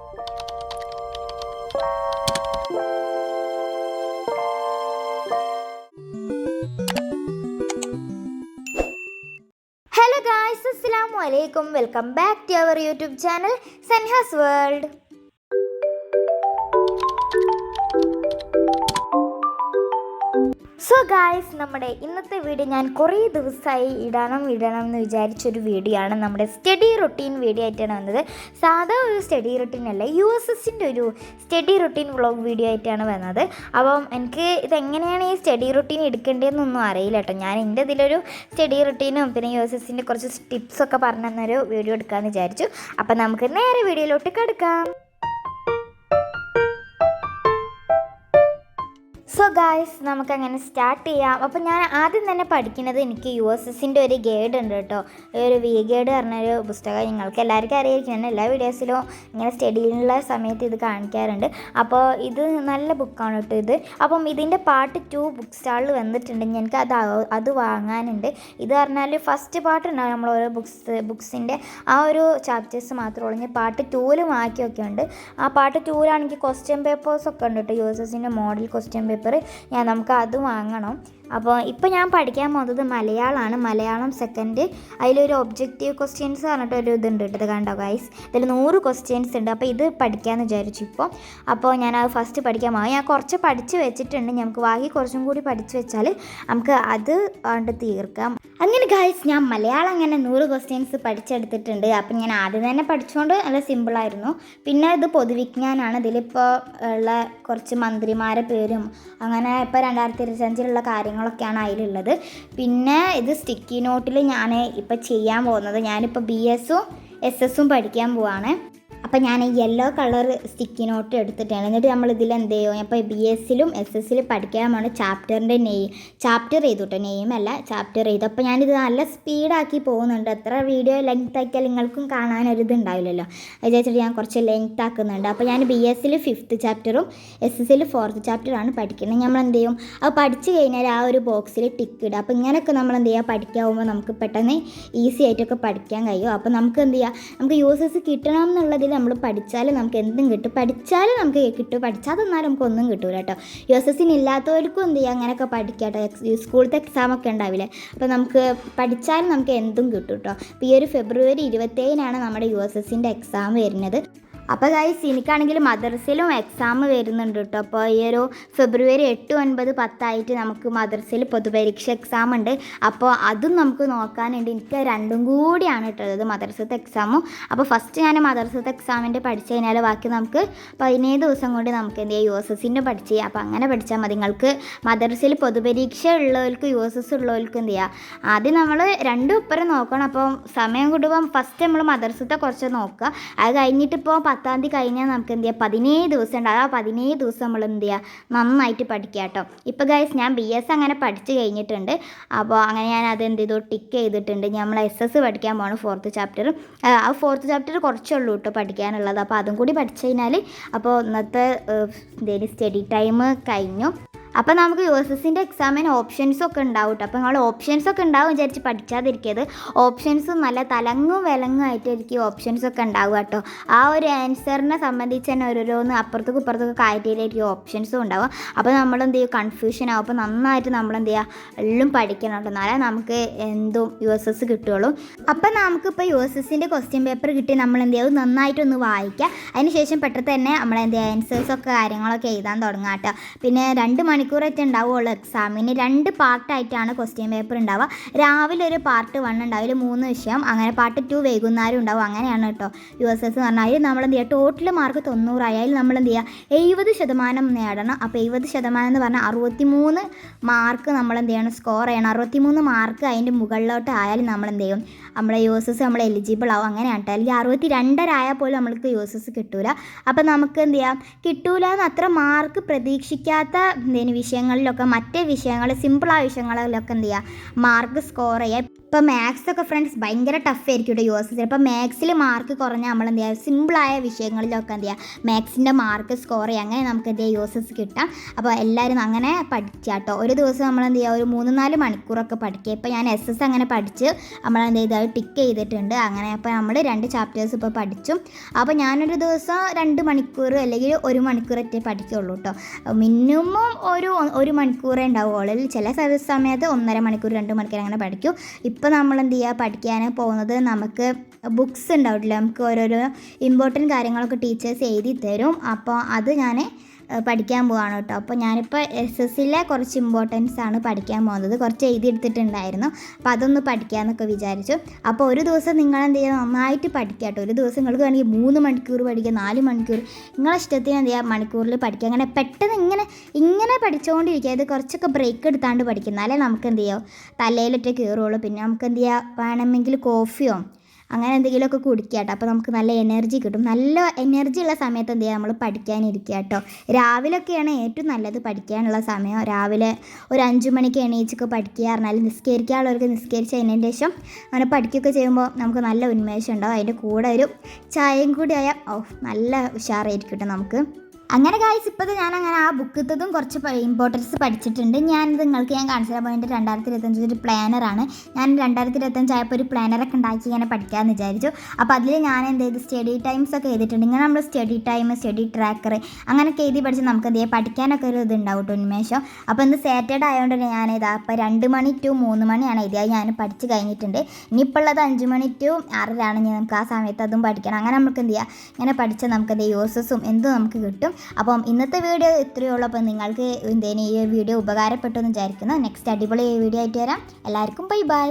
Hello guys, Assalamu alaikum. Welcome back to our YouTube channel Sanha's World. So guys, നമ്മുടെ ഇന്നത്തെ video ഞാൻ കുറേ ദിവസമായി ഇടണം എന്ന് വിചാരിച്ചൊരു വീഡിയോ ആണ്. നമ്മുടെ സ്റ്റഡി റൊട്ടീൻ വീഡിയോ ആയിട്ടാണ് വന്നത്. സാധാ ഒരു സ്റ്റഡി റൊട്ടീൻ അല്ല, USSൻ്റെ ഒരു സ്റ്റഡി റൊട്ടീൻ വ്ളോഗ് വീഡിയോ ആയിട്ടാണ് വന്നത്. അപ്പം എനിക്ക് ഇതെങ്ങനെയാണ് ഈ സ്റ്റഡി റൊട്ടീൻ എടുക്കേണ്ടതെന്നൊന്നും അറിയില്ല കേട്ടോ. ഞാൻ എൻ്റെ ഇതിലൊരു സ്റ്റഡി റൊട്ടീനും പിന്നെ USSൻ്റെ കുറച്ച് ടിപ്സൊക്കെ പറഞ്ഞു തന്നൊരു വീഡിയോ എടുക്കാമെന്ന് വിചാരിച്ചു. അപ്പം നമുക്ക് നേരെ വീഡിയോയിലോട്ട് കിടക്കാം. സോ ഗായ്സ്, നമുക്കങ്ങനെ സ്റ്റാർട്ട് ചെയ്യാം. അപ്പോൾ ഞാൻ ആദ്യം തന്നെ പഠിക്കുന്നത്, എനിക്ക് USSൻ്റെ ഒരു ഗൈഡ് ഉണ്ട് കേട്ടോ. ഒരു വി ഗൈഡ് പറഞ്ഞൊരു പുസ്തകം നിങ്ങൾക്ക് എല്ലാവർക്കും അറിയായിരിക്കും. ഞാൻ എല്ലാ വീഡിയോസിലും ഇങ്ങനെ സ്റ്റഡിയിലുള്ള സമയത്ത് ഇത് കാണിക്കാറുണ്ട്. അപ്പോൾ ഇത് നല്ല ബുക്കാണ് കേട്ടോ ഇത്. അപ്പം ഇതിൻ്റെ പാർട്ട് 2 ബുക്ക് സ്റ്റാളിൽ വന്നിട്ടുണ്ട്. എനിക്ക് അത് വാങ്ങാനുണ്ട്. ഇത് പറഞ്ഞാൽ ഫസ്റ്റ് പാർട്ട് ഉണ്ടാവും, നമ്മൾ ഓരോ ബുക്സിൻ്റെ ആ ഒരു ചാപ്റ്റേഴ്സ് മാത്രമേ ഉള്ളൂ. ഞാൻ പാർട്ട് 2ലും ആക്കിയൊക്കെ ഉണ്ട്. ആ പാർട്ട് 2ലാണെങ്കിൽ ക്വസ്റ്റ്യൻ പേപ്പേഴ്സൊക്കെ ഉണ്ട് കേട്ടോ. USSൻ്റെ മോഡൽ ക്വസ്റ്റ്യൻ പേപ്പർ നമുക്ക് അത് വാങ്ങണം. അപ്പോൾ ഇപ്പോൾ ഞാൻ പഠിക്കാൻ പോകുന്നത് മലയാളമാണ്. മലയാളം സെക്കൻഡ്. അതിലൊരു ഒബ്ജക്റ്റീവ് ക്വസ്റ്റ്യൻസ് പറഞ്ഞിട്ട് ഒരു ഇതുണ്ട് കേട്ടോ. ഇത് കണ്ടോ ഗൈസ്, ഇതിൽ 100 ക്വസ്റ്റ്യൻസ് ഉണ്ട്. അപ്പോൾ ഇത് പഠിക്കാമെന്ന് വിചാരിച്ചു ഇപ്പോൾ. അപ്പോൾ ഞാനത് ഫസ്റ്റ് പഠിക്കാൻ പോകും. ഞാൻ കുറച്ച് പഠിച്ച് വെച്ചിട്ടുണ്ട്. നമുക്ക് ബാക്കി കുറച്ചും കൂടി പഠിച്ച് വെച്ചാൽ നമുക്ക് അത് കൊണ്ട് തീർക്കാം. അങ്ങനെ ഗൈസ്, ഞാൻ മലയാളം അങ്ങനെ 100 ക്വസ്റ്റ്യൻസ് പഠിച്ചെടുത്തിട്ടുണ്ട്. അപ്പം ഞാൻ ആദ്യം തന്നെ പഠിച്ചുകൊണ്ട് നല്ല സിമ്പിളായിരുന്നു. പിന്നെ ഇത് പൊതുവിജ്ഞാനമാണ്. ഇതിലിപ്പോൾ ഉള്ള കുറച്ച് മന്ത്രിമാരെ പേരും അങ്ങനെ ഇപ്പോൾ 2025 കാര്യങ്ങളൊക്കെയാണ് അതിലുള്ളത്. പിന്നെ ഇത് സ്റ്റിക്കി നോട്ടിൽ ഞാൻ ഇപ്പോൾ ചെയ്യാൻ പോകുന്നത്, ഞാനിപ്പോൾ BSഉം SS പഠിക്കാൻ പോവാണ്. അപ്പോൾ ഞാൻ യെല്ലോ കളർ സ്റ്റിക്കി നോട്ട് എടുത്തിട്ടാണ്. എന്നിട്ട് നമ്മൾ ഇതിൽ എന്ത് ചെയ്യും, അപ്പോൾ BSലും SS പഠിക്കാൻ വേണം ചാപ്റ്ററിൻ്റെ ചാപ്റ്റർ ചെയ്തു കേട്ടോ. നെയിമല്ല, ചാപ്റ്റർ ചെയ്തു. അപ്പോൾ ഞാനിത് നല്ല സ്പീഡാക്കി പോകുന്നുണ്ട്. എത്ര വീഡിയോ ലെങ്ത് ആക്കിയാൽ നിങ്ങൾക്കും കാണാനൊരിത് ഉണ്ടാവില്ലല്ലോ. അത് വിചാരിച്ചിട്ട് ഞാൻ കുറച്ച് ലെങ്ത് ആക്കുന്നുണ്ട്. അപ്പോൾ ഞാൻ BSൽ 5th ചാപ്റ്ററും SSൽ 4th ചാപ്റ്ററാണ് പഠിക്കുന്നത്. നമ്മൾ എന്ത് ചെയ്യും, അത് പഠിച്ചു കഴിഞ്ഞാൽ ആ ഒരു ബോക്സിൽ ടിക്ക് ഇടുക. അപ്പോൾ ഇങ്ങനെയൊക്കെ നമ്മൾ എന്ത് ചെയ്യുക, പഠിക്കാവുമ്പോൾ നമുക്ക് പെട്ടെന്ന് ഈസി ആയിട്ടൊക്കെ പഠിക്കാൻ കഴിയും. അപ്പോൾ നമുക്ക് എന്ത് ചെയ്യുക, നമുക്ക് USS കിട്ടണം എന്നുള്ളതിൽ നമ്മൾ പഠിച്ചാൽ നമുക്ക് എന്തും കിട്ടും. പഠിച്ചാൽ നമുക്ക് കിട്ടും, പഠിച്ചാൽ തന്നാലും നമുക്ക് ഒന്നും കിട്ടില്ല കേട്ടോ. USSന് ഇല്ലാത്തവർക്കും എന്ത് ചെയ്യുക, അങ്ങനെയൊക്കെ പഠിക്കാം കേട്ടോ. സ്കൂളത്തെ എക്സാമൊക്കെ ഉണ്ടാവില്ലേ, അപ്പോൾ നമുക്ക് പഠിച്ചാലും നമുക്ക് എന്തും കിട്ടും കേട്ടോ. അപ്പോൾ ഈ ഒരു ഫെബ്രുവരി 27 നമ്മുടെ USSൻ്റെ എക്സാം വരുന്നത്. അപ്പോൾ ഗൈസ്, എനിക്കാണെങ്കിൽ മദ്രസയിലും എക്സാം വരുന്നുണ്ട് കേട്ടോ. അപ്പോൾ ഈ ഒരു ഫെബ്രുവരി 8, 9, 10 നമുക്ക് മദ്രസയിൽ പൊതുപരീക്ഷ എക്സാം ഉണ്ട്. അപ്പോൾ അതും നമുക്ക് നോക്കാനുണ്ട്. എനിക്ക് രണ്ടും കൂടിയാണ് കേട്ടോ ഇത്, മദ്രസത്തെ എക്സാമും. അപ്പോൾ ഫസ്റ്റ് ഞാൻ മദ്രസത്തെ എക്സാമിൻ്റെ പഠിച്ചു കഴിഞ്ഞാൽ ബാക്കി നമുക്ക് 15 ദിവസം കൊണ്ട് നമുക്ക് എന്ത് ചെയ്യുക, USSൻ്റെ പഠിച്ച് ചെയ്യുക. അപ്പോൾ അങ്ങനെ പഠിച്ചാൽ മതി. നിങ്ങൾക്ക് മദ്രസയിൽ പൊതുപരീക്ഷ ഉള്ളവർക്ക് USS ഉള്ളവർക്ക് എന്ത് ചെയ്യുക, ആദ്യം നമ്മൾ രണ്ടും ഇപ്പുറം നോക്കണം. അപ്പോൾ സമയം കൂടുമ്പോൾ ഫസ്റ്റ് നമ്മൾ മദ്രസത്തെ കുറച്ച് നോക്കുക. അത് കഴിഞ്ഞിട്ട് ഇപ്പോൾ 10ാം തീയതി കഴിഞ്ഞാൽ നമുക്ക് എന്ത് ചെയ്യുക, 17 ദിവസം ഉണ്ട്. ആ 17 ദിവസം നമ്മൾ എന്ത് ചെയ്യുക, നന്നായിട്ട് പഠിക്കുക കേട്ടോ. ഇപ്പോൾ ഗൈസ്, ഞാൻ BS അങ്ങനെ പഠിച്ച് കഴിഞ്ഞിട്ടുണ്ട്. അപ്പോൾ അങ്ങനെ ഞാൻ അത് എന്ത് ചെയ്തു, ടിക്ക് ചെയ്തിട്ടുണ്ട്. നമ്മൾ SS പഠിക്കാൻ പോകണം 4th ചാപ്റ്റർ. ആ 4th ചാപ്റ്റർ കുറച്ചുള്ളൂ കേട്ടോ പഠിക്കാനുള്ളത്. അപ്പോൾ അതും കൂടി പഠിച്ചു കഴിഞ്ഞാൽ അപ്പോൾ ഇന്നത്തെ സ്റ്റഡി ടൈം കഴിഞ്ഞു. അപ്പോൾ നമുക്ക് USSൻ്റെ എക്സാമിന് ഓപ്ഷൻസൊക്കെ ഉണ്ടാവും കേട്ടോ. അപ്പോൾ നിങ്ങൾ ഓപ്ഷൻസൊക്കെ ഉണ്ടാവും വിചാരിച്ച് പഠിച്ചാതിരിക്കരുത്. ഓപ്ഷൻസ് നല്ല തലങ്ങും വിലങ്ങുമായിട്ടായിരിക്കും ഓപ്ഷൻസൊക്കെ ഉണ്ടാവുക കേട്ടോ. ആ ഒരു ആൻസറിനെ സംബന്ധിച്ച് തന്നെ ഓരോന്ന് അപ്പുറത്തേക്കും ഇപ്പുറത്തേക്കും കാര്യത്തിലായിരിക്കും ഓപ്ഷൻസും ഉണ്ടാവുക. അപ്പോൾ നമ്മളെന്ത് ചെയ്യും, കൺഫ്യൂഷൻ ആവും. അപ്പോൾ നന്നായിട്ട് നമ്മളെന്ത് ചെയ്യുക, എല്ലാം പഠിക്കണം കേട്ടോ. എന്നാലേ നമുക്ക് എന്തും USS കിട്ടുള്ളൂ. അപ്പോൾ നമുക്കിപ്പോൾ USSൻ്റെ ക്വസ്റ്റ്യൻ പേപ്പർ കിട്ടി നമ്മളെന്ത് ചെയ്യും, നന്നായിട്ടൊന്ന് വായിക്കുക. അതിന് ശേഷം പെട്ടെന്ന് തന്നെ നമ്മളെന്ത് ചെയ്യുക, ആൻസേഴ്സൊക്കെ കാര്യങ്ങളൊക്കെ എഴുതാൻ തുടങ്ങാം കേട്ടോ. പിന്നെ 2 മണിക്കൂറായിട്ട് ഉണ്ടാവുകയുള്ളൂ എക്സാമിന്. 2 പാർട്ടായിട്ടാണ് ക്വസ്റ്റ്യൻ പേപ്പർ ഉണ്ടാവുക. രാവിലെ ഒരു പാർട്ട് 1 ഉണ്ടാവും, അതിൽ 3 വിഷയം. അങ്ങനെ പാർട്ട് 2 വൈകുന്നേരം ഉണ്ടാവും. അങ്ങനെയാണ് കേട്ടോ USS എന്ന് പറഞ്ഞാൽ. അതിൽ നമ്മളെന്ത് ചെയ്യുക, ടോട്ടൽ മാർക്ക് 90 ആയാൽ നമ്മളെന്ത് ചെയ്യുക, 70% നേടണം. അപ്പോൾ 70% എന്ന് പറഞ്ഞാൽ 63 മാർക്ക് നമ്മളെന്ത് ചെയ്യണം, സ്കോർ ചെയ്യണം. 63 മാർക്ക് അതിൻ്റെ മുകളിലോട്ട് ആയാലും നമ്മളെന്ത് ചെയ്യും, നമ്മളെ USS നമ്മൾ എലിജിബിൾ ആവും. അങ്ങനെയാണ് കേട്ടോ. അല്ലെങ്കിൽ 62 ആയാൽ പോലും നമ്മൾക്ക് USS കിട്ടൂല. അപ്പോൾ നമുക്ക് എന്ത് ചെയ്യാം, കിട്ടൂല എന്ന് അത്ര മാർക്ക് പ്രതീക്ഷിക്കാത്ത വിഷയങ്ങളിലൊക്കെ, മറ്റേ വിഷയങ്ങൾ സിമ്പിളായ വിഷയങ്ങളിലൊക്കെ എന്ത് ചെയ്യുക, മാർക്ക് സ്കോർ ചെയ്യുക. ഇപ്പോൾ മാത്സൊക്കെ ഫ്രണ്ട്സ് ഭയങ്കര ടഫ് ആയിരിക്കും കേട്ടോ യുഎസ്എസ്സിൽ. അപ്പോൾ മാത്സിൽ മാർക്ക് കുറഞ്ഞാൽ നമ്മൾ എന്ത് ചെയ്യുക, സിമ്പിളായ വിഷയങ്ങളിലൊക്കെ എന്ത് ചെയ്യുക, മാത്സിൻ്റെ മാർക്ക് സ്കോർ ചെയ്യുക, അങ്ങനെ നമുക്ക് എന്ത് ചെയ്യുക യുഎസ്എസ് കിട്ടാം. അപ്പോൾ എല്ലാവരും അങ്ങനെ പഠിക്കുക കേട്ടോ. ഒരു ദിവസം നമ്മൾ എന്ത് ചെയ്യുക, ഒരു 3-4 മണിക്കൂറൊക്കെ പഠിക്കുക. ഇപ്പോൾ ഞാൻ എസ് അങ്ങനെ പഠിച്ച് നമ്മളെന്ത് ചെയ്ത് അത് ടിക്ക് ചെയ്തിട്ടുണ്ട്. അങ്ങനെ അപ്പോൾ നമ്മൾ 2 ചാപ്റ്റേഴ്സ് ഇപ്പോൾ പഠിച്ചു. അപ്പോൾ ഞാനൊരു ദിവസം 2 മണിക്കൂർ അല്ലെങ്കിൽ 1 മണിക്കൂറൊക്കെ പഠിക്കുകയുള്ളൂ കേട്ടോ. മിനിമം ഒരു മണിക്കൂറേ ഉണ്ടാവുള്ളൂ. ചില സമയത്ത് 1.5 മണിക്കൂർ 2 മണിക്കൂർ അങ്ങനെ പഠിക്കും. ഇപ്പോൾ നമ്മൾ എന്ത് ചെയ്യുക, പഠിക്കാൻ പോകുന്നത് നമുക്ക് ബുക്സ് ഉണ്ടാവില്ല, നമുക്ക് ഓരോരോ ഇമ്പോർട്ടൻറ്റ് കാര്യങ്ങളൊക്കെ ടീച്ചേഴ്സ് എഴുതി തരും. അപ്പോൾ അത് ഞാൻ പഠിക്കാൻ പോവാണ് കേട്ടോ. അപ്പോൾ ഞാനിപ്പോൾ എസ് കുറച്ച് ഇമ്പോർട്ടൻസ് ആണ് പഠിക്കാൻ പോകുന്നത്. കുറച്ച് എഴുതിയെടുത്തിട്ടുണ്ടായിരുന്നു. അപ്പോൾ അതൊന്ന് പഠിക്കാമെന്നൊക്കെ വിചാരിച്ചു. അപ്പോൾ ഒരു ദിവസം നിങ്ങൾ എന്ത് ചെയ്യുക, നന്നായിട്ട് പഠിക്കുക കേട്ടോ. ഒരു ദിവസം നിങ്ങൾക്ക് വേണമെങ്കിൽ 3 മണിക്കൂർ പഠിക്കുക, 4 മണിക്കൂർ, നിങ്ങളെ ഇഷ്ടത്തിന് എന്ത് ചെയ്യുക മണിക്കൂറിൽ പഠിക്കുക. അങ്ങനെ പെട്ടെന്ന് ഇങ്ങനെ പഠിച്ചുകൊണ്ടിരിക്കുക. ഇത് കുറച്ചൊക്കെ ബ്രേക്ക് എടുത്താണ്ട് പഠിക്കുക, എന്നാലേ നമുക്ക് എന്ത് ചെയ്യുമോ തലയിലൊക്കെ കയറുള്ളൂ. പിന്നെ നമുക്ക് എന്ത് ചെയ്യുക, വേണമെങ്കിൽ കോഫിയോ അങ്ങനെ എന്തെങ്കിലുമൊക്കെ കുടിക്കുക കേട്ടോ. അപ്പോൾ നമുക്ക് നല്ല എനർജി കിട്ടും. നല്ല എനർജി ഉള്ള സമയത്ത് എന്ത് ചെയ്യുക, നമ്മൾ പഠിക്കാനിരിക്കുക കേട്ടോ. രാവിലെയൊക്കെയാണ് ഏറ്റവും നല്ലത് പഠിക്കാനുള്ള സമയം. രാവിലെ ഒരു 5 മണിക്ക് എണീച്ചൊക്കെ പഠിക്കുക പറഞ്ഞാൽ നിസ്കരിക്കാനുള്ളവർക്ക് നിസ്കരിച്ച് അതിൻ്റെ ശേഷം അങ്ങനെ പഠിക്കുകയൊക്കെ ചെയ്യുമ്പോൾ നമുക്ക് നല്ല ഉന്മേഷം ഉണ്ടാവും. അതിൻ്റെ കൂടെ ഒരു ചായയും കൂടി ആയാൽ നല്ല ഉഷാറായിരിക്കും കേട്ടോ നമുക്ക്. അങ്ങനെ ഗായ്സ് ഇപ്പോൾ ഞാനങ്ങനെ ആ ബുക്കത്തതും കുറച്ച് ഇമ്പോർട്ടൻസ് പഠിച്ചിട്ടുണ്ട്. ഞാനിത് നിങ്ങൾക്ക് കാണിച്ചു തരാൻ പോയിട്ട് 2025 ഒരു പ്ലാനറാണ്. ഞാൻ 2025 ആയപ്പോൾ ഒരു പ്ലാനറൊക്കെ ഉണ്ടാക്കി ഇങ്ങനെ പഠിക്കാമെന്ന് വിചാരിച്ചു. അപ്പോൾ അതിൽ ഞാൻ എന്ത് ചെയ്തു, സ്റ്റഡി ടൈംസ് ഒക്കെ എഴുതിയിട്ടുണ്ട്. ഇങ്ങനെ നമ്മൾ സ്റ്റഡി ടൈം, സ്റ്റഡി ട്രാക്കർ അങ്ങനെയൊക്കെ എഴുതി പഠിച്ച് നമുക്ക് എന്ത് ചെയ്യാം, പഠിക്കാനൊക്കെ ഒരു ഇതുണ്ടാവും കേട്ടോ, ഉന്മേഷം. അപ്പോൾ ഇന്ന് സാറ്റർഡേ ആയതുകൊണ്ട് ഞാൻ ഇതാ ഇപ്പോൾ 2 മണി to 3 മണിയാണ് എഴുതിയത്. ഞാൻ പഠിച്ച് കഴിഞ്ഞിട്ടുണ്ട്. ഇനിയിപ്പോൾ ഉള്ളത് 5 മണി to 6 നമുക്ക് ആ സമയത്ത് അതും പഠിക്കണം. അങ്ങനെ നമുക്ക് എന്ത് ചെയ്യുക, ഇങ്ങനെ പഠിച്ചാൽ നമുക്ക് എന്ത് യൂസസും എന്തും നമുക്ക് കിട്ടും. അപ്പം ഇന്നത്തെ വീഡിയോ ഇത്രയേ ഉള്ളൂ. അപ്പം നിങ്ങൾക്ക് ഈ വീഡിയോ ഉപകാരപ്പെട്ടു എന്ന് വിചാരിക്കുന്നു. നെക്സ്റ്റ് അടിപൊളി വീഡിയോ ആയിട്ട് വരാം. എല്ലാവർക്കും ബൈ ബൈ.